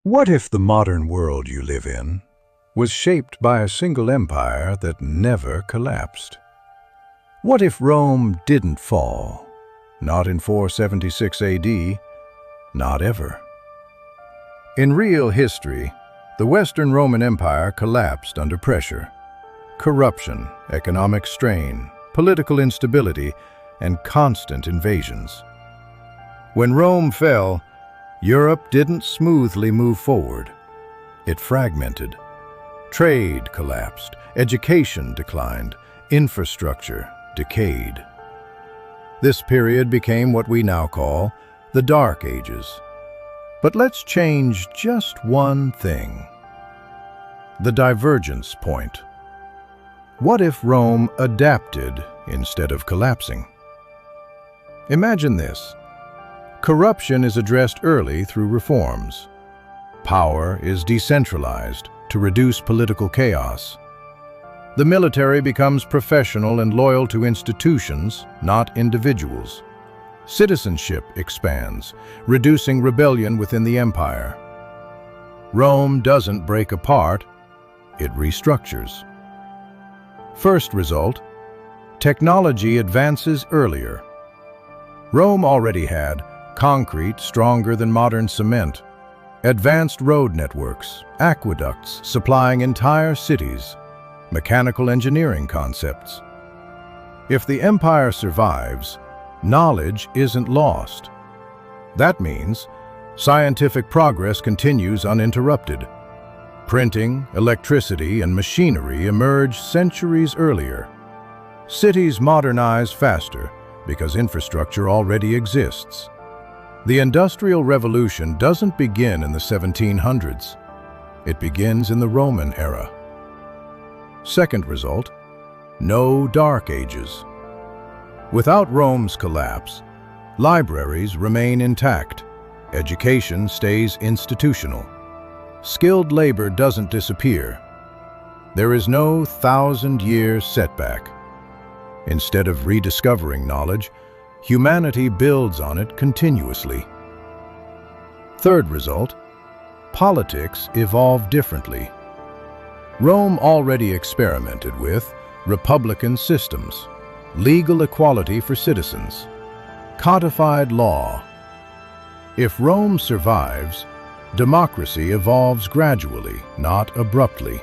What if the modern world you live in was shaped by a single empire that never collapsed? What if Rome didn't fall? Not in 476 AD, not ever. In real history, the Western Roman Empire collapsed under pressure. Corruption, economic strain, political instability, and constant invasions. When Rome fell, Europe didn't smoothly move forward. It fragmented. Trade collapsed, education declined, infrastructure decayed. This period became what we now call the Dark Ages. But let's change just one thing. The divergence point. What if Rome adapted instead of collapsing? Imagine this. Corruption is addressed early through reforms. Power is decentralized to reduce political chaos. The military becomes professional and loyal to institutions, not individuals. Citizenship expands, reducing rebellion within the empire. Rome doesn't break apart, it restructures. First result, technology advances earlier. Rome already had concrete stronger than modern cement, advanced road networks, aqueducts supplying entire cities, mechanical engineering concepts. If the empire survives, knowledge isn't lost. That means scientific progress continues uninterrupted. Printing, electricity, and machinery emerge centuries earlier. Cities modernize faster because infrastructure already exists. The Industrial Revolution doesn't begin in the 1700s. It begins in the Roman era. Second result, no Dark Ages. Without Rome's collapse, libraries remain intact. Education stays institutional. Skilled labor doesn't disappear. There is no 1,000-year setback. Instead of rediscovering knowledge, humanity builds on it continuously. Third result, politics evolve differently. Rome already experimented with republican systems, legal equality for citizens, codified law. If Rome survives, democracy evolves gradually, not abruptly.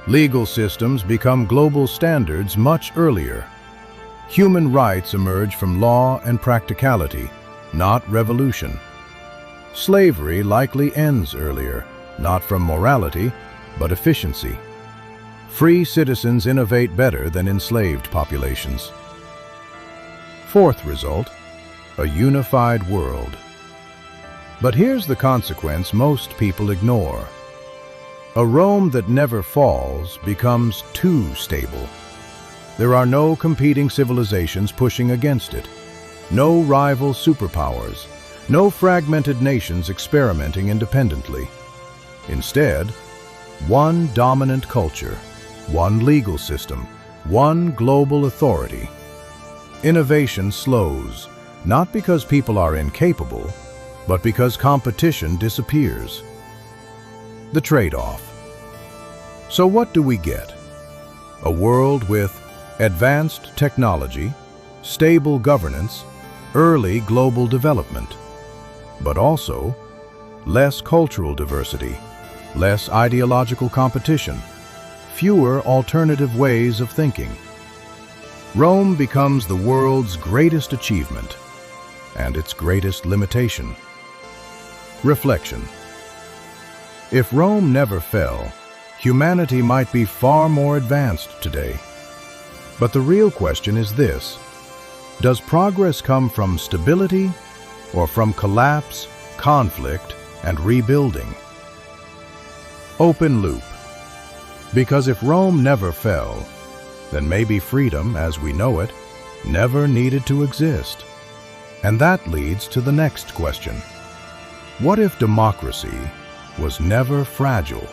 Legal systems become global standards much earlier. Human rights emerge from law and practicality, not revolution. Slavery likely ends earlier, not from morality, but efficiency. Free citizens innovate better than enslaved populations. Fourth result, a unified world. But here's the consequence most people ignore. A Rome that never falls becomes too stable. There are no competing civilizations pushing against it, no rival superpowers, no fragmented nations experimenting independently. Instead, one dominant culture, one legal system, one global authority. Innovation slows, not because people are incapable, but because competition disappears. The trade-off. So what do we get? A world with advanced technology, stable governance, early global development, but also less cultural diversity, less ideological competition, fewer alternative ways of thinking. Rome becomes the world's greatest achievement and its greatest limitation. Reflection. If Rome never fell, humanity might be far more advanced today. But the real question is this: does progress come from stability or from collapse, conflict, and rebuilding? Open loop. Because if Rome never fell, then maybe freedom, as we know it, never needed to exist. And that leads to the next question. What if democracy was never fragile?